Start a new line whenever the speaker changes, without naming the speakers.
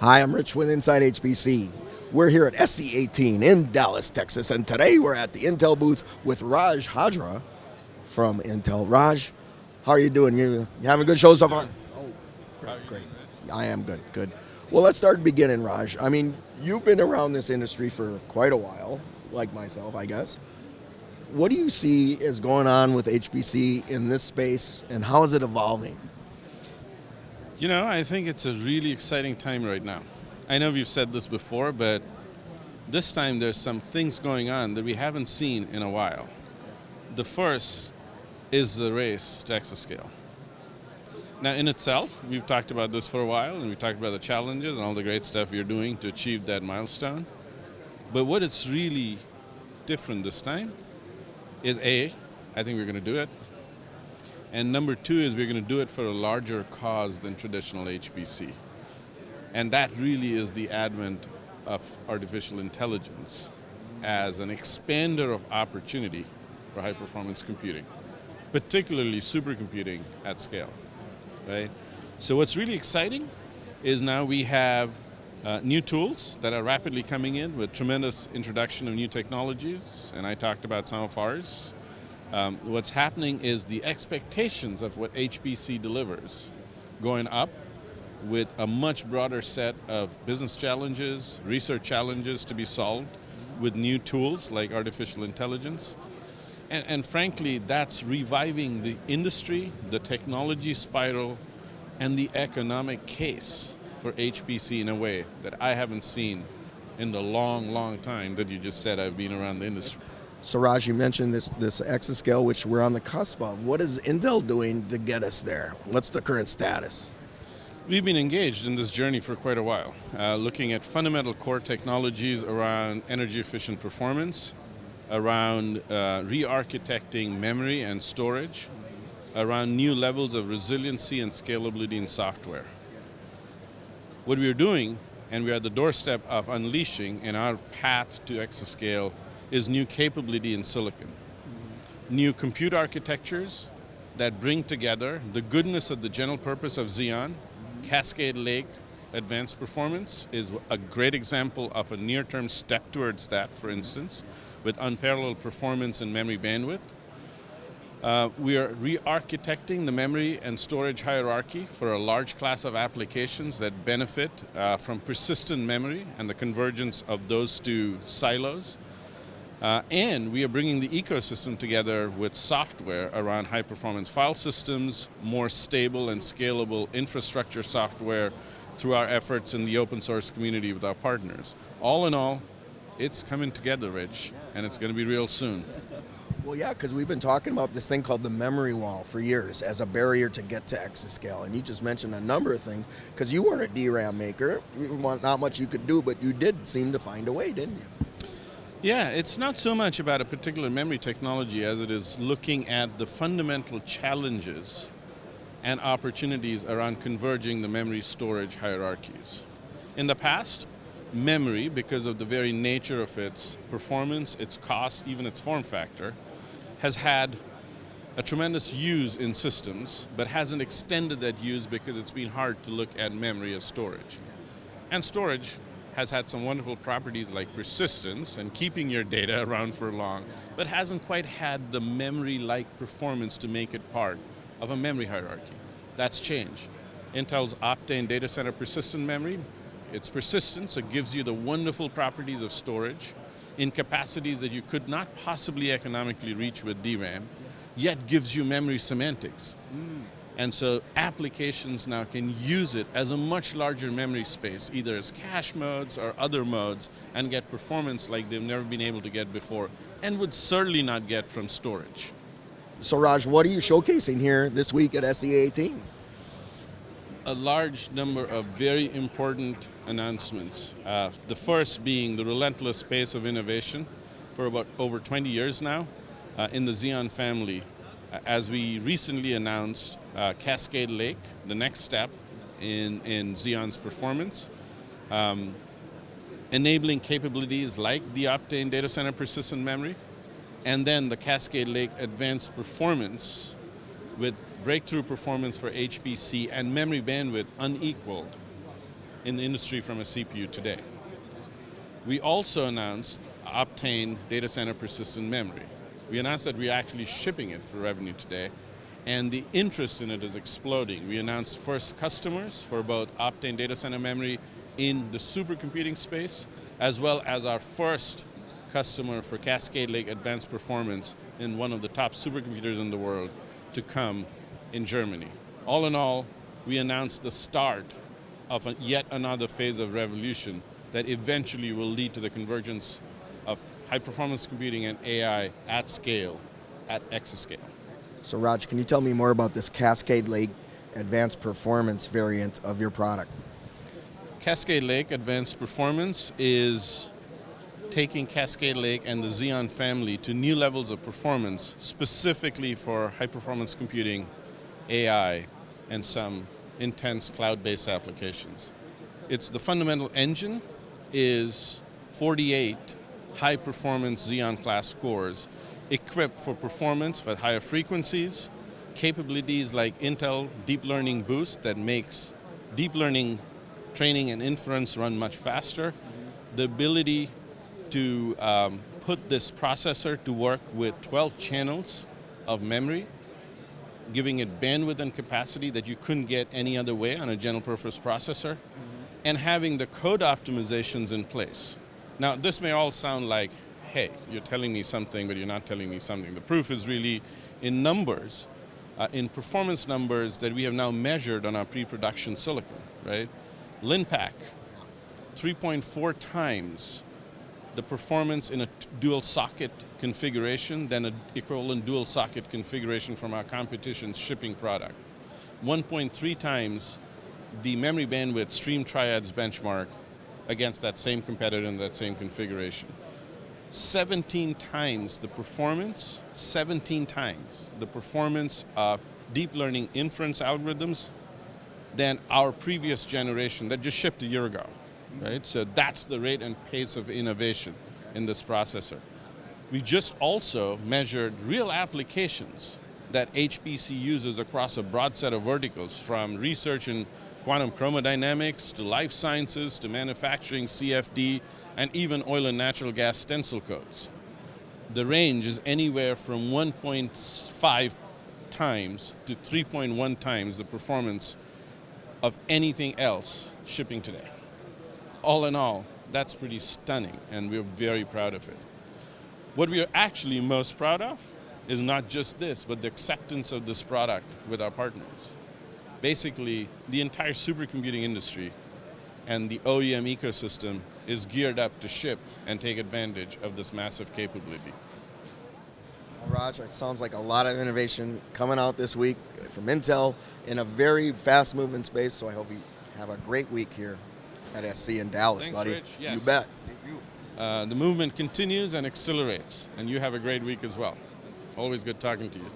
Hi, I'm Rich with insideHPC. We're here at SC18 in Dallas, Texas, and today we're at the Intel booth with Raj Hazra from Intel. Raj, how are you doing? You having a good show so far? Oh, great. I am good, good. Well, let's start beginning, Raj. I mean, you've been around this industry for quite a while, like myself, I guess. What do you see is going on with HPC in this space, and how is it evolving?
You know, I think it's a really exciting time right now. I know we've said this before, but this time there's some things going on that we haven't seen in a while. The first is the race to Exascale. Now, in itself, we've talked about this for a while, and we talked about the challenges and all the great stuff you're doing to achieve that milestone. But what it's really different this time is A, I think we're going to do it. And number two is we're going to do it for a larger cause than traditional HPC. And that really is the advent of artificial intelligence as an expander of opportunity for high-performance computing, particularly supercomputing at scale, right? So what's really exciting is now we have new tools that are rapidly coming in with tremendous introduction of new technologies, and I talked about some of ours. What's happening is the expectations of what HPC delivers going up with a much broader set of business challenges, research challenges to be solved with new tools like artificial intelligence. And frankly, that's reviving the industry, the technology spiral, and the economic case for HPC in a way that I haven't seen in the long, long time that you just said I've been around the industry.
So Raj, you mentioned this Exascale, which we're on the cusp of. What is Intel doing to get us there? What's the current status?
We've been engaged in this journey for quite a while, looking at fundamental core technologies around energy efficient performance, around re-architecting memory and storage, around new levels of resiliency and scalability in software. What we are doing, and we are at the doorstep of unleashing in our path to Exascale, is new capability in silicon. New compute architectures that bring together the goodness of the general purpose of Xeon. Cascade Lake advanced performance is a great example of a near-term step towards that, for instance, with unparalleled performance and memory bandwidth. We are re-architecting the memory and storage hierarchy for a large class of applications that benefit from persistent memory and the convergence of those two silos. And we are bringing the ecosystem together with software around high-performance file systems, more stable and scalable infrastructure software through our efforts in the open source community with our partners. All in all, it's coming together, Rich, and it's going to be real soon.
Well, yeah, because we've been talking about this thing called the memory wall for years as a barrier to get to Exascale. And you just mentioned a number of things, because you weren't a DRAM maker. Not much you could do, but you did seem to find a way, didn't you?
Yeah, it's not so much about a particular memory technology as it is looking at the fundamental challenges and opportunities around converging the memory storage hierarchies. In the past, memory, because of the very nature of its performance, its cost, even its form factor, has had a tremendous use in systems, but hasn't extended that use because it's been hard to look at memory as storage. And storage has had some wonderful properties like persistence and keeping your data around for long, but hasn't quite had the memory-like performance to make it part of a memory hierarchy. That's changed. Intel's Optane data center persistent memory, it's persistent, so it gives you the wonderful properties of storage in capacities that you could not possibly economically reach with DRAM, yet gives you memory semantics. And so applications now can use it as a much larger memory space, either as cache modes or other modes, and get performance like they've never been able to get before, and would certainly not get from storage.
So Raj, what are you showcasing here this week at SC18?
A large number of very important announcements. The first being the relentless pace of innovation for about over 20 years now in the Xeon family. As we recently announced, Cascade Lake, the next step in Xeon's performance, enabling capabilities like the Optane data center persistent memory, and then the Cascade Lake advanced performance with breakthrough performance for HPC and memory bandwidth unequaled in the industry from a CPU today. We also announced Optane data center persistent memory. We announced that we're actually shipping it for revenue today, and the interest in it is exploding. We announced first customers for both Optane data center memory in the supercomputing space, as well as our first customer for Cascade Lake advanced performance in one of the top supercomputers in the world to come in Germany. All in all, we announced the start of yet another phase of revolution that eventually will lead to the convergence of high-performance computing and AI at scale at Exascale.
So Raj, can you tell me more about this Cascade Lake advanced performance variant of your product?
Cascade Lake Advanced Performance is taking Cascade Lake and the Xeon family to new levels of performance, specifically for high-performance computing, AI, and some intense cloud-based applications. The fundamental engine is 48 high-performance Xeon class cores equipped for performance with higher frequencies, capabilities like Intel Deep Learning Boost that makes deep learning training and inference run much faster, the ability to put this processor to work with 12 channels of memory, giving it bandwidth and capacity that you couldn't get any other way on a general purpose processor, and having the code optimizations in place. Now, this may all sound like, hey, you're telling me something, but you're not telling me something. The proof is really in numbers, in performance numbers that we have now measured on our pre-production silicon, right? LinPack, 3.4 times the performance in a dual socket configuration than an equivalent dual socket configuration from our competition's shipping product. 1.3 times the memory bandwidth Stream Triad's benchmark against that same competitor in that same configuration. 17 times the performance, 17 times the performance of deep learning inference algorithms than our previous generation that just shipped a year ago, right? So that's the rate and pace of innovation in this processor. We just also measured real applications that HPC uses across a broad set of verticals, from research in quantum chromodynamics to life sciences to manufacturing, CFD, and even oil and natural gas stencil codes. The range is anywhere from 1.5 times to 3.1 times the performance of anything else shipping today. All in all, that's pretty stunning, and we're very proud of it. What we are actually most proud of is not just this, but the acceptance of this product with our partners. Basically, the entire supercomputing industry and the OEM ecosystem is geared up to ship and take advantage of this massive capability.
Raj, it sounds like a lot of innovation coming out this week from Intel in a very fast-moving space, so I hope you have a great week here at SC in Dallas,
Thanks,
buddy.
Rich. Yes.
You bet.
The movement continues and accelerates, and you have a great week as well. Always good talking to you.